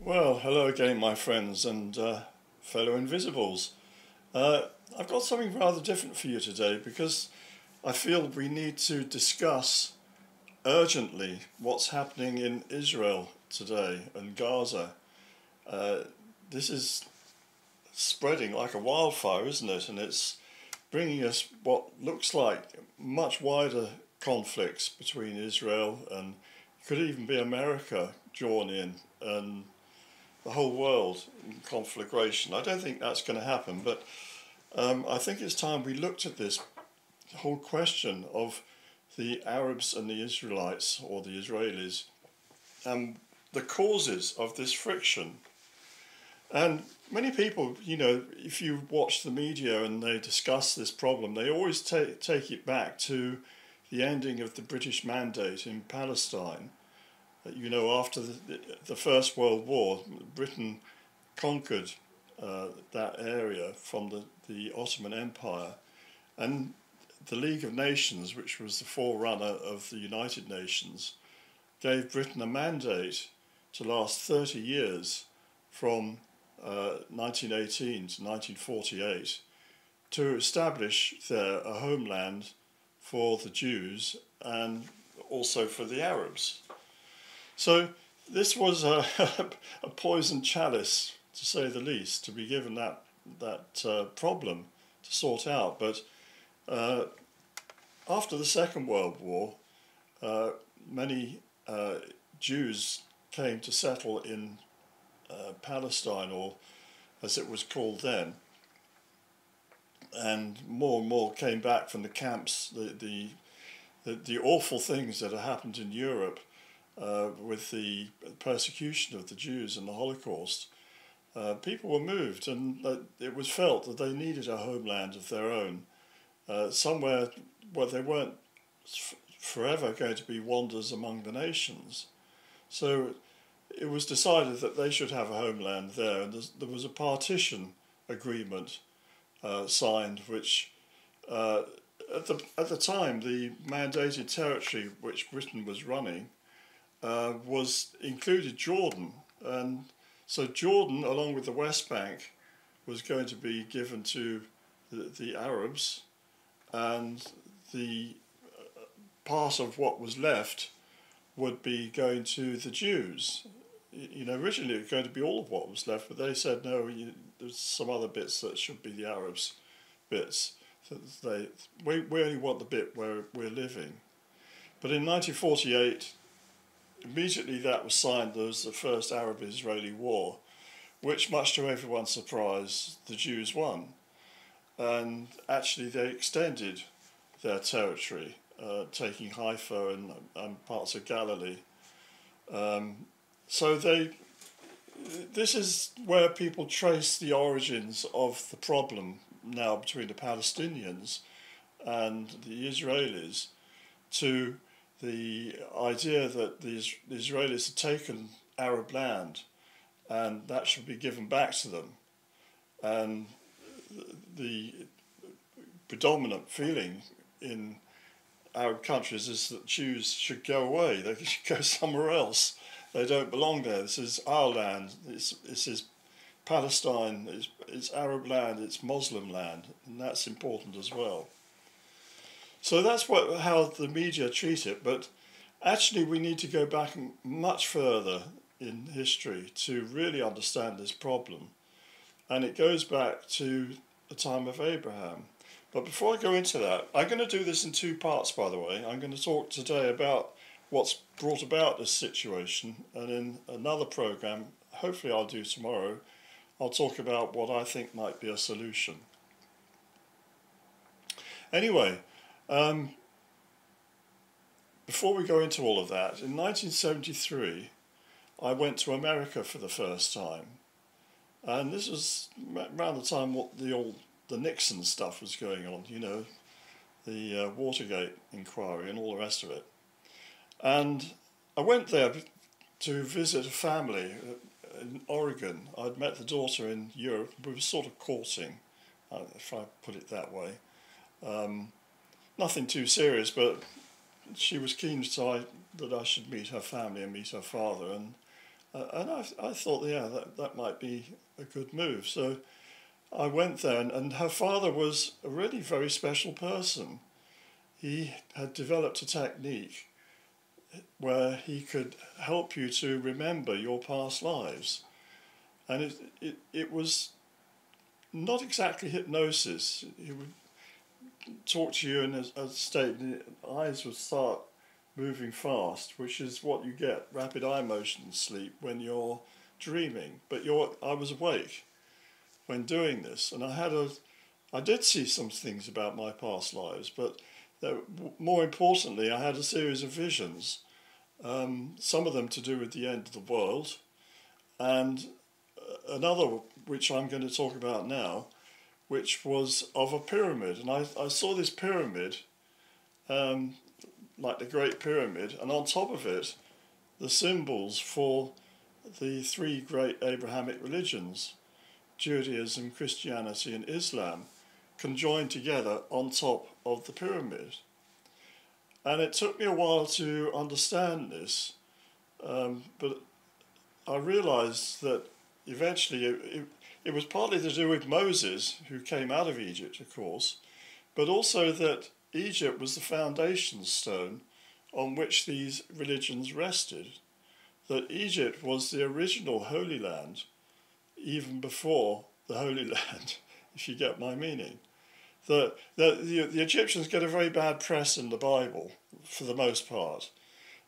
Well, hello again, my friends and fellow Invisibles. I've got something rather different for you today because I feel we need to discuss urgently what's happening in Israel today and Gaza. This is spreading like a wildfire, isn't it? And it's bringing us what looks like much wider conflicts between Israel and could even be America drawn in and the whole world in conflagration. I don't think that's going to happen, but I think it's time we looked at this whole question of the Arabs and the Israelites, or the Israelis, and the causes of this friction. And many people, if you watch the media and they discuss this problem, they always take it back to the ending of the British Mandate in Palestine. After the First World War, Britain conquered that area from the Ottoman Empire, and the League of Nations, which was the forerunner of the United Nations, gave Britain a mandate to last 30 years from 1918 to 1948 to establish there a homeland for the Jews and also for the Arabs. So this was a poison chalice, to say the least, to be given that problem to sort out. But after the Second World War, many Jews came to settle in Palestine, or as it was called then, and more came back from the camps. The awful things that had happened in Europe with the persecution of the Jews and the Holocaust, people were moved, and it was felt that they needed a homeland of their own, somewhere where they weren't forever going to be wanderers among the nations. So it was decided that they should have a homeland there, and there was a partition agreement signed, which at the time the mandated territory which Britain was running included Jordan, and so Jordan, along with the West Bank, was going to be given to the Arabs, and the part of what was left would be going to the Jews. Originally it was going to be all of what was left, but they said no. There's some other bits that should be the Arabs' bits. So we only want the bit where we're living. But in 1948. Immediately that was signed, there was the first Arab-Israeli war, which, much to everyone's surprise, the Jews won. And actually they extended their territory, taking Haifa and parts of Galilee. So this is where people trace the origins of the problem now between the Palestinians and the Israelis to the idea that the Israelis had taken Arab land and that should be given back to them. And the predominant feeling in Arab countries is that Jews should go away, they should go somewhere else. They don't belong there. This is our land, this is Palestine, it's Arab land, it's Muslim land, and that's important as well. So that's how the media treat it, but actually we need to go back much further in history to really understand this problem. And it goes back to the time of Abraham. But before I go into that, I'm going to do this in two parts, by the way. I'm going to talk today about what's brought about this situation, and in another program, hopefully I'll do tomorrow, I'll talk about what I think might be a solution. Anyway, before we go into all of that, in 1973 I went to America for the first time, and this was around the time the Nixon stuff was going on, the Watergate inquiry and all the rest of it. And I went there to visit a family in Oregon. I'd met the daughter in Europe. We were sort of courting, if I put it that way. Nothing too serious, but she was keen that I should meet her family and meet her father, and And I thought, yeah, that might be a good move. So I went there, and her father was a really very special person. He had developed a technique where he could help you to remember your past lives. And it was not exactly hypnosis. He would talk to you in a state, the eyes would start moving fast, which is what you get, rapid eye motion sleep, when you're dreaming. But I was awake when doing this, and I did see some things about my past lives, but more importantly, I had a series of visions, some of them to do with the end of the world, and another, which I'm going to talk about now, which was of a pyramid. And I saw this pyramid, like the Great Pyramid, and on top of it, the symbols for the three great Abrahamic religions, Judaism, Christianity, and Islam, conjoined together on top of the pyramid. And it took me a while to understand this, but I realized that eventually it was partly to do with Moses, who came out of Egypt, of course, but also that Egypt was the foundation stone on which these religions rested, that Egypt was the original Holy Land, even before the Holy Land, if you get my meaning. The Egyptians get a very bad press in the Bible, for the most part,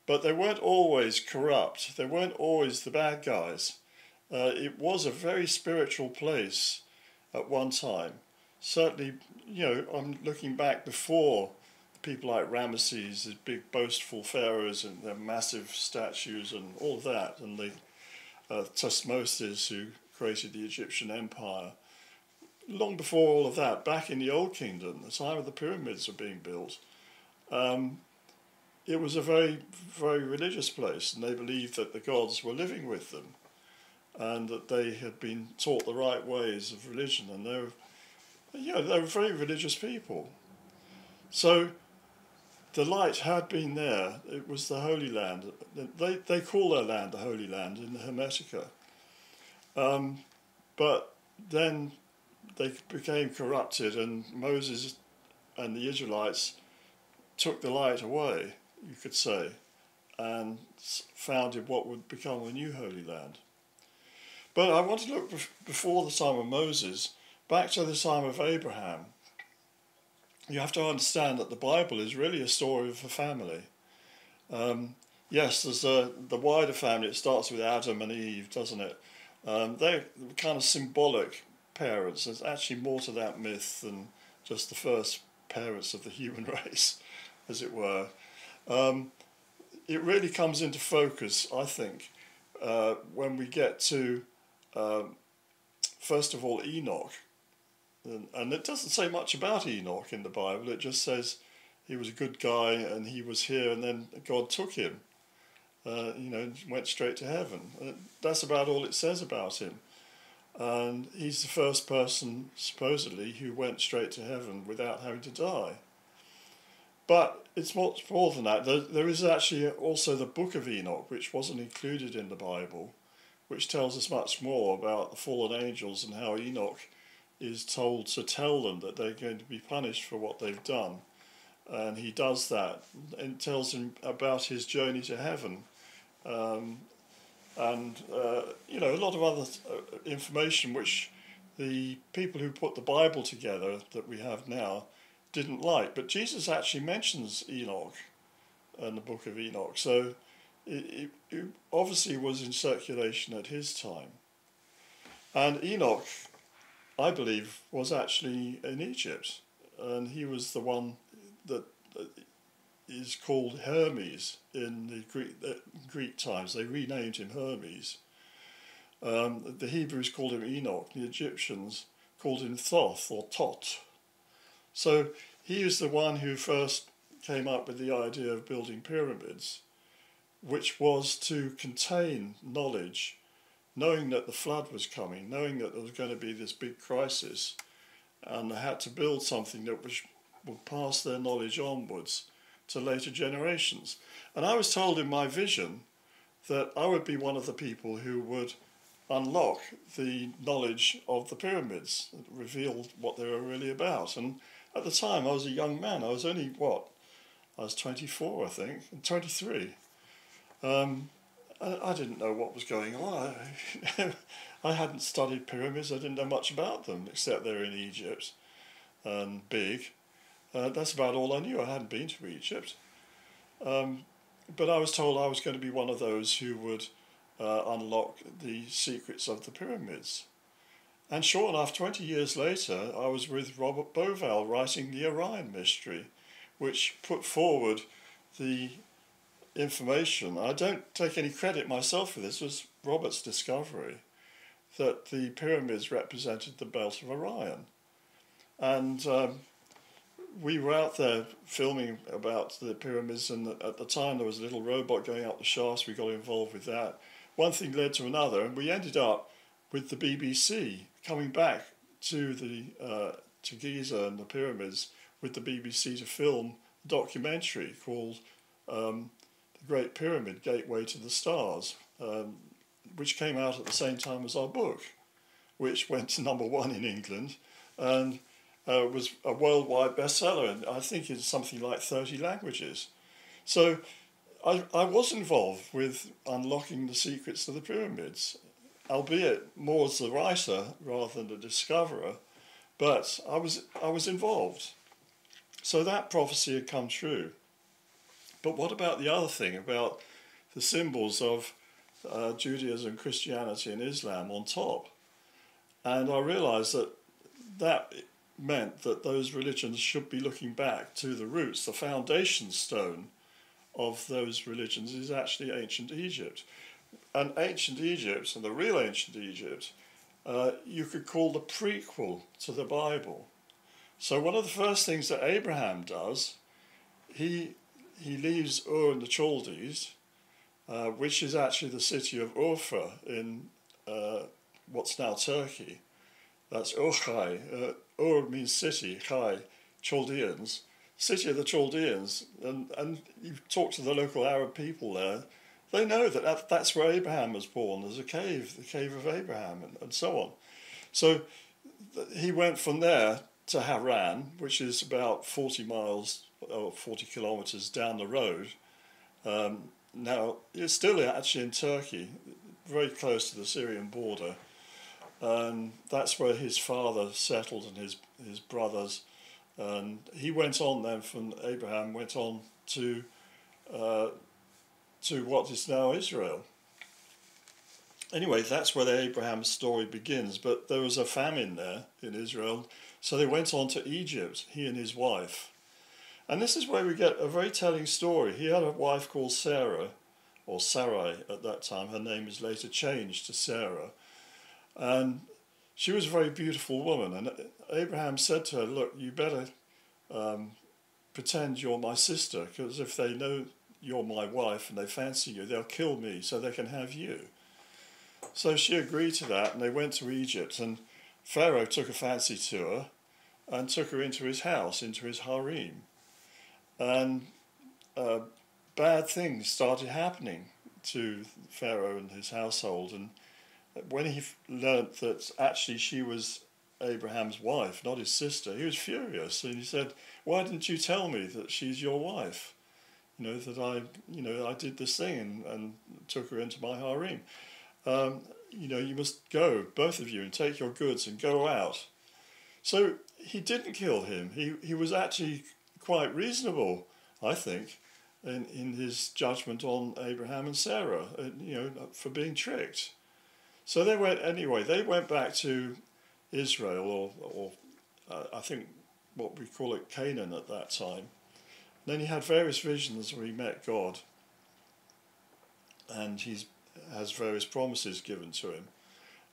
but they weren't always corrupt, they weren't always the bad guys. It was a very spiritual place at one time. Certainly, I'm looking back before people like Ramesses, the big boastful pharaohs and their massive statues and all that, and the Thutmoses who created the Egyptian empire. Long before all of that, back in the Old Kingdom, the time of the pyramids were being built, it was a very, very religious place, and they believed that the gods were living with them, and that they had been taught the right ways of religion, and they were very religious people. So the light had been there. It was the Holy Land. They call their land the Holy Land in the Hermetica. But then they became corrupted, and Moses and the Israelites took the light away, you could say, and founded what would become a new Holy Land. But I want to look before the time of Moses, back to the time of Abraham. You have to understand that the Bible is really a story of a family. Yes, there's the wider family. It starts with Adam and Eve, doesn't it? They're kind of symbolic parents. There's actually more to that myth than just the first parents of the human race, as it were. It really comes into focus, I think, when we get to, first of all, Enoch. And it doesn't say much about Enoch in the Bible. It just says he was a good guy and he was here, and then God took him, went straight to heaven. That's about all it says about him. And he's the first person, supposedly, who went straight to heaven without having to die. But it's much more than that. There is actually also the Book of Enoch, which wasn't included in the Bible, which tells us much more about the fallen angels and how Enoch is told to tell them that they're going to be punished for what they've done. And he does that and tells them about his journey to heaven. A lot of other information which the people who put the Bible together that we have now didn't like. But Jesus actually mentions Enoch in the Book of Enoch. So it obviously was in circulation at his time. And Enoch, I believe, was actually in Egypt. And he was the one that is called Hermes in the Greek times. They renamed him Hermes. The Hebrews called him Enoch. The Egyptians called him Thoth or Tot. So he is the one who first came up with the idea of building pyramids, which was to contain knowledge, knowing that the flood was coming, knowing that there was going to be this big crisis, and they had to build something that would pass their knowledge onwards to later generations. And I was told in my vision that I would be one of the people who would unlock the knowledge of the pyramids, reveal what they were really about. And at the time, I was a young man. I was only, I was 24, I think, and 23. I didn't know what was going on. I hadn't studied pyramids. I didn't know much about them, except they're in Egypt and big. That's about all I knew. I hadn't been to Egypt. But I was told I was going to be one of those who would unlock the secrets of the pyramids. And sure enough, 20 years later, I was with Robert Bauval writing the Orion Mystery, which put forward the information. I don't take any credit myself for this. It was Robert's discovery that the pyramids represented the belt of Orion. And we were out there filming about the pyramids, and at the time there was a little robot going up the shafts. We got involved with that. One thing led to another, and we ended up with the BBC coming back to Giza and the pyramids with the BBC to film a documentary called The Great Pyramid, Gateway to the Stars, which came out at the same time as our book, which went to #1 in England and was a worldwide bestseller, and I think in something like 30 languages. So I was involved with unlocking the secrets of the pyramids, albeit more as the writer rather than the discoverer, but I was involved. So that prophecy had come true. But what about the other thing, about the symbols of Judaism, Christianity and Islam on top? And I realised that meant that those religions should be looking back to the roots. The foundation stone of those religions is actually ancient Egypt. And ancient Egypt, and the real ancient Egypt, you could call the prequel to the Bible. So one of the first things that Abraham does, he leaves Ur in the Chaldees, which is actually the city of Urfa in what's now Turkey. That's Urchai. Ur means city, Chai, Chaldeans. City of the Chaldeans. And you talk to the local Arab people there, they know that that's where Abraham was born. There's a cave, the cave of Abraham, and so on. So he went from there to Haran, which is about 40 miles or 40 kilometers down the road. Now, it's still actually in Turkey, very close to the Syrian border. And that's where his father settled and his brothers. And he went on then from Abraham, went on to what is now Israel. Anyway, that's where the Abraham story begins. But there was a famine there in Israel, so they went on to Egypt, he and his wife. And this is where we get a very telling story. He had a wife called Sarah, or Sarai at that time. Her name is later changed to Sarah. And she was a very beautiful woman. And Abraham said to her, look, you better pretend you're my sister, because if they know you're my wife and they fancy you, they'll kill me so they can have you. So she agreed to that, and they went to Egypt. And Pharaoh took a fancy to her and took her into his house, into his harem. And bad things started happening to Pharaoh and his household. And when he learnt that actually she was Abraham's wife, not his sister, he was furious. And he said, why didn't you tell me that she's your wife? That I did this thing and took her into my harem. You must go, both of you, and take your goods and go out. So he didn't kill him. He was actually quite reasonable, I think, in his judgment on Abraham and Sarah, for being tricked. So they went back to Israel, or I think what we call it Canaan at that time. Then he had various visions where he met God, and he has various promises given to him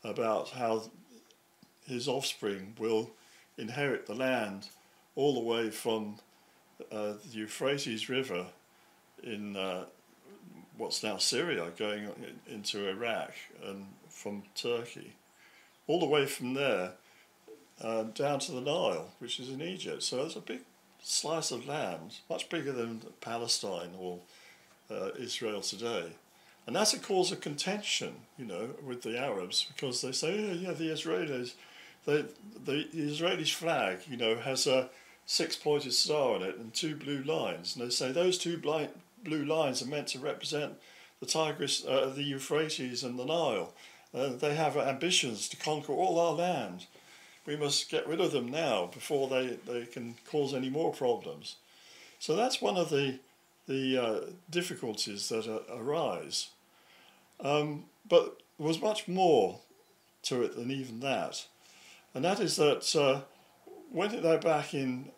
about how his offspring will inherit the land all the way from the Euphrates River in what's now Syria, going into Iraq, and from Turkey, all the way from there down to the Nile, which is in Egypt. So there's a big slice of land, much bigger than Palestine or Israel today. And that's a cause of contention, you know, with the Arabs, because they say, oh, yeah, the Israelis, the Israeli flag, you know, has a 6-pointed star on it and 2 blue lines. And they say those 2 blue lines are meant to represent the Tigris, the Euphrates and the Nile. They have ambitions to conquer all our land. We must get rid of them now before they can cause any more problems. So that's one of the difficulties that arise. But there was much more to it than even that. And that is that when they're back in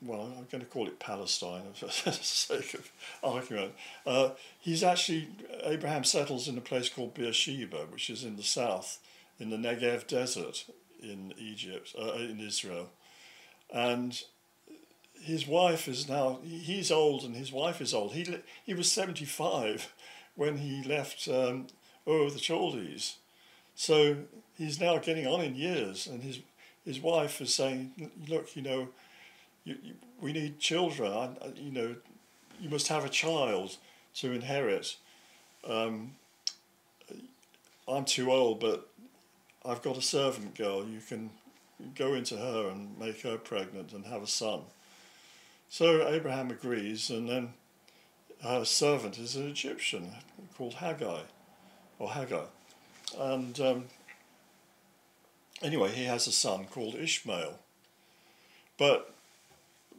well, I'm going to call it Palestine for the sake of argument. Abraham settles in a place called Beersheba, which is in the south, in the Negev desert in Egypt, in Israel. And his wife is now, he's old and his wife is old. He was 75 when he left Ur of the Chaldees. So he's now getting on in years, and his wife is saying, look, you know, we need children. You know, you must have a child to inherit. I'm too old, but I've got a servant girl. You can go into her and make her pregnant and have a son. So Abraham agrees, and then her servant is an Egyptian called Hagar. And anyway, he has a son called Ishmael. But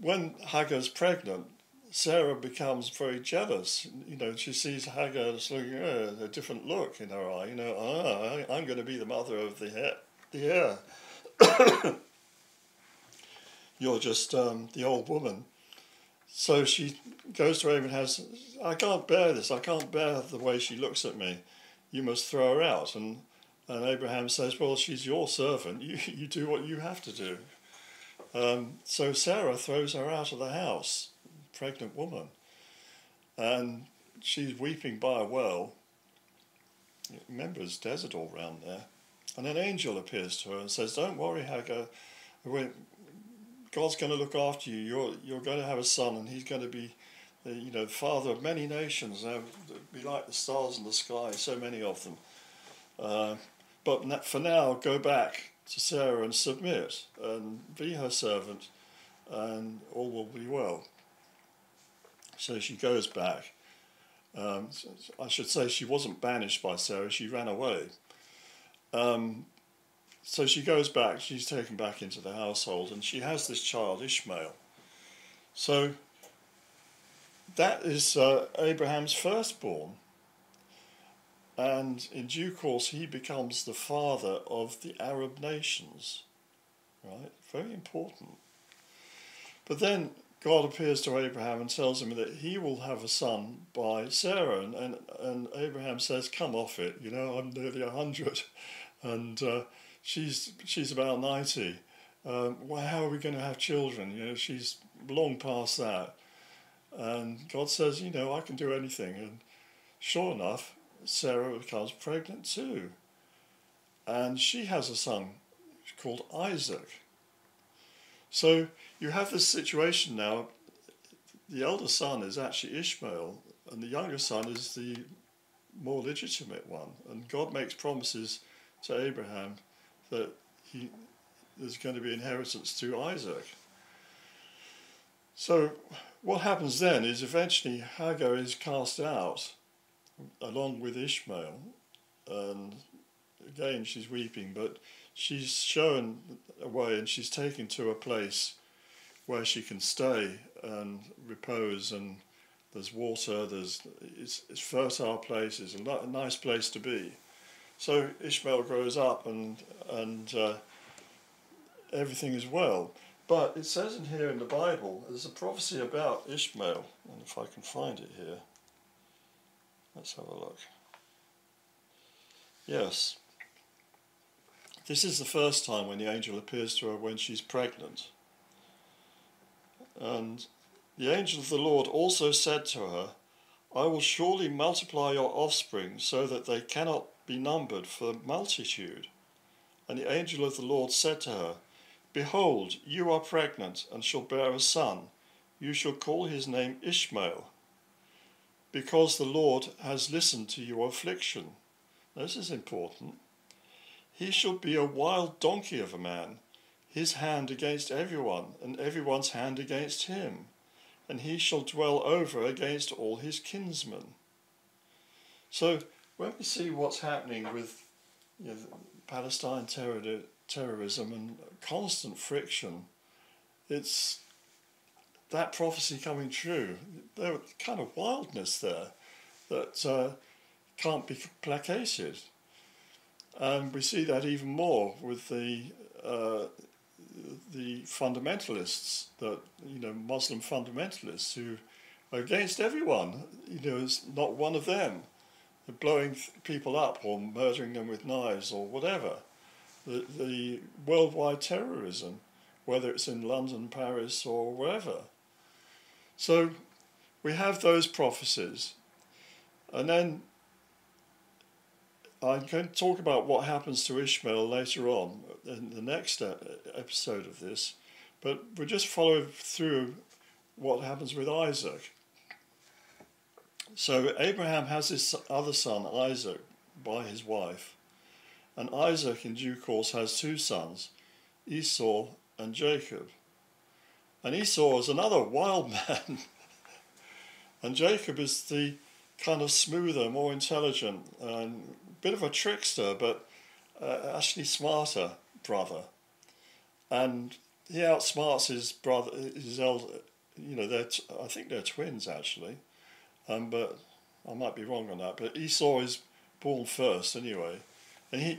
when Hagar's pregnant, Sarah becomes very jealous. You know, she sees Hagar looking a different look in her eye. You know, I'm going to be the mother of the heir. You're just the old woman. So she goes to Abraham and says, I can't bear this. I can't bear the way she looks at me. You must throw her out. And Abraham says, well, she's your servant. You do what you have to do. So Sarah throws her out of the house, pregnant woman. And she's weeping by a well. Remember, it's desert all round there. And an angel appears to her and says, don't worry, Hagar. God's going to look after you. You're going to have a son, and he's going to be, the father of many nations. They'll be like the stars in the sky, so many of them. But for now, go back to Sarah and submit, and be her servant, and all will be well. So she goes back. I should say she wasn't banished by Sarah. She ran away. So she goes back, she's taken back into the household, and she has this child, Ishmael. So that is Abraham's firstborn. And in due course, he becomes the father of the Arab nations. Right? Very important. But then God appears to Abraham and tells him that he will have a son by Sarah. And Abraham says, come off it, I'm nearly 100. And she's about 90. Well, how are we going to have children? She's long past that. And God says, I can do anything. And sure enough, Sarah becomes pregnant too. And she has a son called Isaac. So you have this situation now. The elder son is actually Ishmael, and the younger son is the more legitimate one. And God makes promises to Abraham that there's going to be inheritance to Isaac. So what happens then is eventually Hagar is cast out along with Ishmael, and again she's weeping, but she's shown a way, and she's taken to a place where she can stay and repose, and there's water, it's a fertile place, it's a nice place to be. So Ishmael grows up, and everything is well. But it says in here in the Bible, there's a prophecy about Ishmael, and if I can find it here, let's have a look. Yes. This is the first time when the angel appears to her when she's pregnant. And the angel of the Lord also said to her, I will surely multiply your offspring so that they cannot be numbered for multitude. And the angel of the Lord said to her, behold, you are pregnant and shall bear a son. You shall call his name Ishmael. because the Lord has listened to your affliction. This is important. He shall be a wild donkey of a man, his hand against everyone, and everyone's hand against him, and he shall dwell over against all his kinsmen. So when we see what's happening with Palestine terrorism and constant friction, it's that prophecy coming true. There's kind of wildness there that can't be placated. And we see that even more with the fundamentalists, Muslim fundamentalists who are against everyone. It's not one of them. They're blowing people up or murdering them with knives or whatever. The worldwide terrorism, whether it's in London, Paris or wherever. So we have those prophecies. And then I'm going to talk about what happens to Ishmael later on in the next episode of this, but we'll just follow through what happens with Isaac. So Abraham has his other son, Isaac, by his wife, and Isaac in due course has two sons, Esau and Jacob. And Esau is another wild man, and Jacob is the kind of smoother, more intelligent, and bit of a trickster, but actually smarter brother. And he outsmarts his brother, his elder. I think they're twins actually, but I might be wrong on that. But Esau is born first anyway, and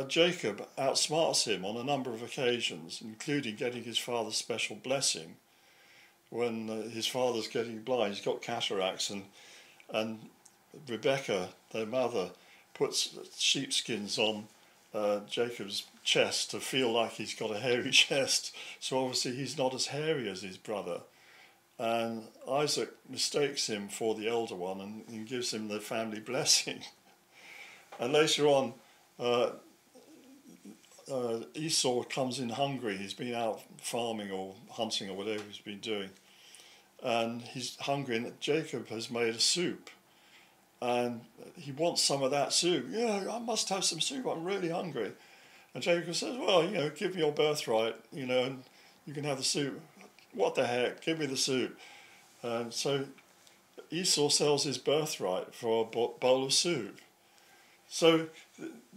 Jacob outsmarts him on a number of occasions, including getting his father's special blessing. When his father's getting blind, he's got cataracts, and Rebecca, their mother, puts sheepskins on Jacob's chest to feel like he's got a hairy chest. So obviously he's not as hairy as his brother. And Isaac mistakes him for the elder one and gives him the family blessing. And later on, Esau comes in hungry. He's been out farming or hunting or whatever he's been doing. And he's hungry, and Jacob has made a soup. And he wants some of that soup. Yeah, I must have some soup. I'm really hungry. And Jacob says, well, give me your birthright, and you can have the soup. What the heck? Give me the soup. And so Esau sells his birthright for a bowl of soup. So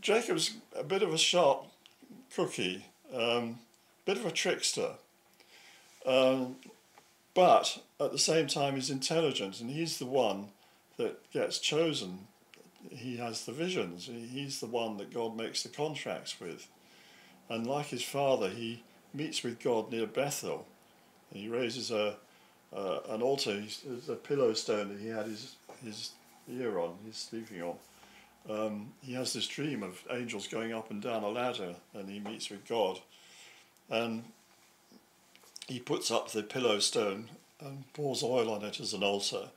Jacob's a bit of a sharp cookie, bit of a trickster. But at the same time, he's intelligent, and he's the one that gets chosen. He has the visions. He's the one that God makes the contracts with. And like his father, he meets with God near Bethel. And he raises an altar. There's a pillow stone that he had his ear on, he's sleeping on. He has this dream of angels going up and down a ladder, and he meets with God. And he puts up the pillow stone and pours oil on it as an altar,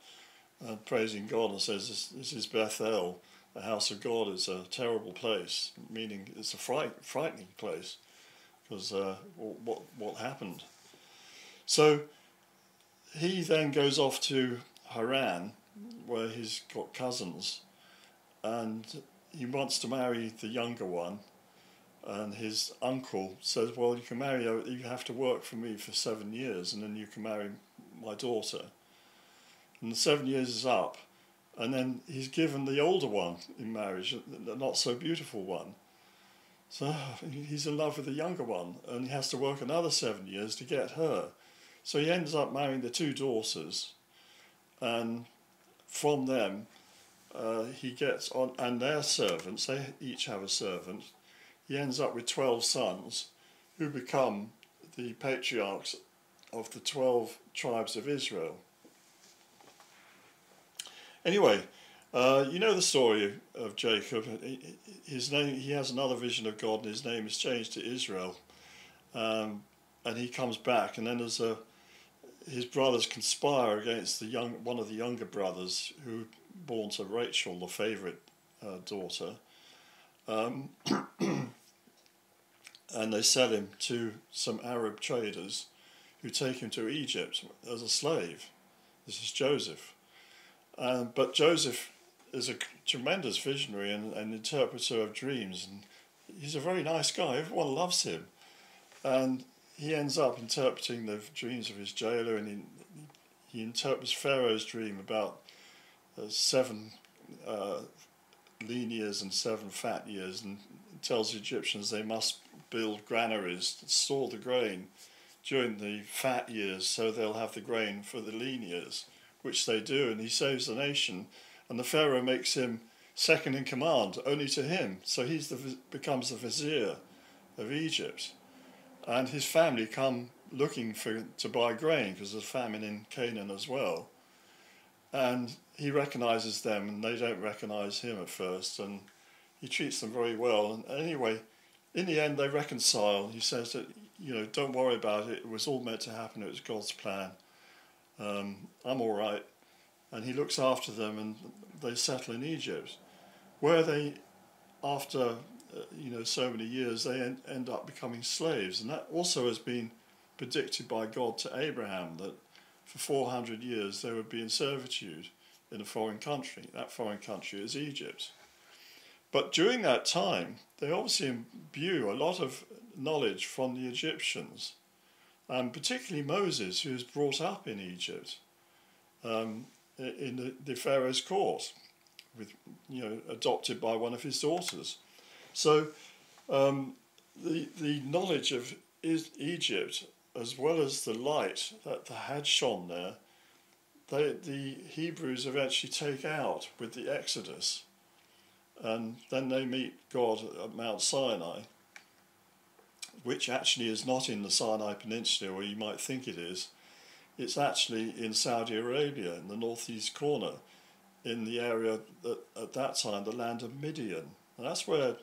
and praising God, and says, this is Bethel, the house of God. Is a terrible place, meaning it's a frightening place, because what happened. So he then goes off to Haran, where he's got cousins, and he wants to marry the younger one, and his uncle says, well, you can marry her, you have to work for me for 7 years, and then you can marry my daughter. And the 7 years is up, and then he's given the older one in marriage, the not so beautiful one. So he's in love with the younger one, and he has to work another 7 years to get her. So he ends up marrying the two daughters, and from them he gets on, and their servants, they each have a servant. He ends up with 12 sons who become the patriarchs of the 12 tribes of Israel. Anyway, the story of Jacob. His name, he has another vision of God, and his name is changed to Israel. And he comes back, and then his brothers conspire against one of the younger brothers, who born to Rachel, the favourite daughter. And they sell him to some Arab traders who take him to Egypt as a slave. This is Joseph. But Joseph is a tremendous visionary and interpreter of dreams, and he's a very nice guy. Everyone loves him, and he ends up interpreting the dreams of his jailer, and he interprets Pharaoh's dream about 7 lean years and 7 fat years, and tells the Egyptians they must build granaries to store the grain during the fat years so they'll have the grain for the lean years, which they do, and he saves the nation, and the Pharaoh makes him second in command only to him, so he becomes the vizier of Egypt, and his family come looking to buy grain because there's famine in Canaan as well, and he recognises them and they don't recognise him at first, and he treats them very well, and anyway, in the end they reconcile. He says that, don't worry about it, it was all meant to happen, it was God's plan, I'm all right, and he looks after them, and they settle in Egypt, where they, after so many years, they end up becoming slaves, and that also has been predicted by God to Abraham, that for 400 years they would be in servitude in a foreign country. That foreign country is Egypt. But during that time, they obviously imbue a lot of knowledge from the Egyptians, and particularly Moses, who is brought up in Egypt, in the Pharaoh's court, adopted by one of his daughters. So the knowledge of Egypt, as well as the light that had shone there, the Hebrews eventually take out with the Exodus, and then they meet God at Mount Sinai, which actually is not in the Sinai Peninsula where you might think it is. It's actually in Saudi Arabia, in the northeast corner, in the area that at that time, the land of Midian. And that's where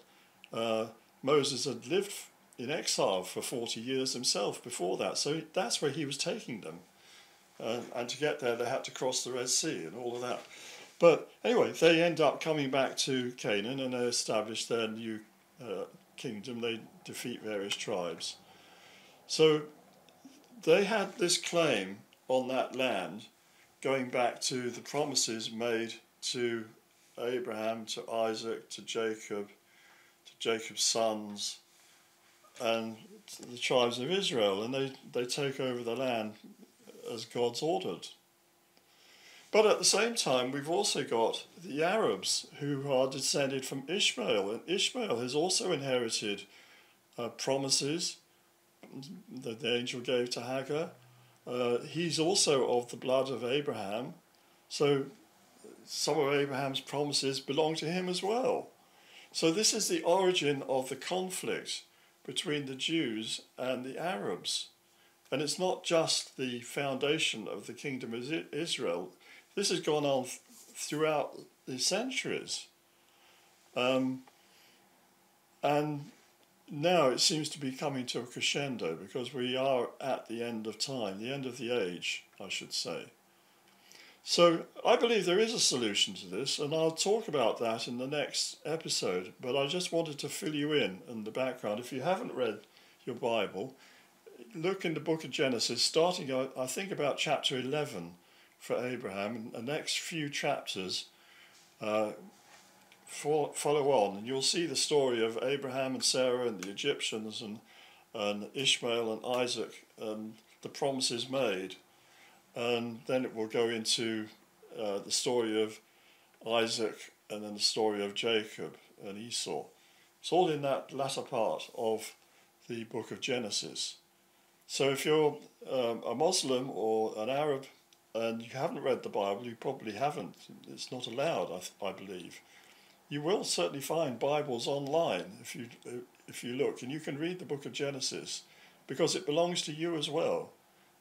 Moses had lived in exile for 40 years himself before that. So that's where he was taking them. And to get there, they had to cross the Red Sea and all of that. But anyway, they end up coming back to Canaan, and they establish their new kingdom. They defeat various tribes. So they had this claim on that land, going back to the promises made to Abraham, to Isaac, to Jacob's sons, and the tribes of Israel, and they take over the land as God's ordered. But at the same time, we've also got the Arabs, who are descended from Ishmael, and Ishmael has also inherited promises that the angel gave to Hagar. He's also of the blood of Abraham, so some of Abraham's promises belong to him as well. So this is the origin of the conflict between the Jews and the Arabs. And it's not just the foundation of the kingdom of Israel. This has gone on throughout the centuries. And now it seems to be coming to a crescendo, because we are at the end of time, the end of the age, I should say. So I believe there is a solution to this, and I'll talk about that in the next episode, but I just wanted to fill you in the background. If you haven't read your Bible, look in the book of Genesis, starting, I think, about chapter 11 for Abraham, and the next few chapters follow on, and you'll see the story of Abraham and Sarah and the Egyptians and Ishmael and Isaac and the promises made. And then it will go into the story of Isaac, and then the story of Jacob and Esau. It's all in that latter part of the book of Genesis. So if you're a Muslim or an Arab and you haven't read the Bible, you probably haven't. It's not allowed, I believe. You will certainly find Bibles online if you look, and you can read the book of Genesis, because it belongs to you as well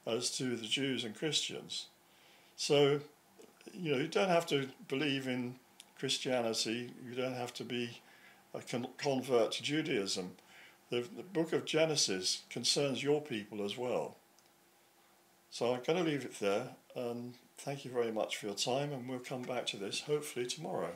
as to the Jews and Christians. So, you don't have to believe in Christianity, you don't have to be a convert to Judaism. The book of Genesis concerns your people as well. So I'm going to leave it there, and thank you very much for your time, and we'll come back to this hopefully tomorrow.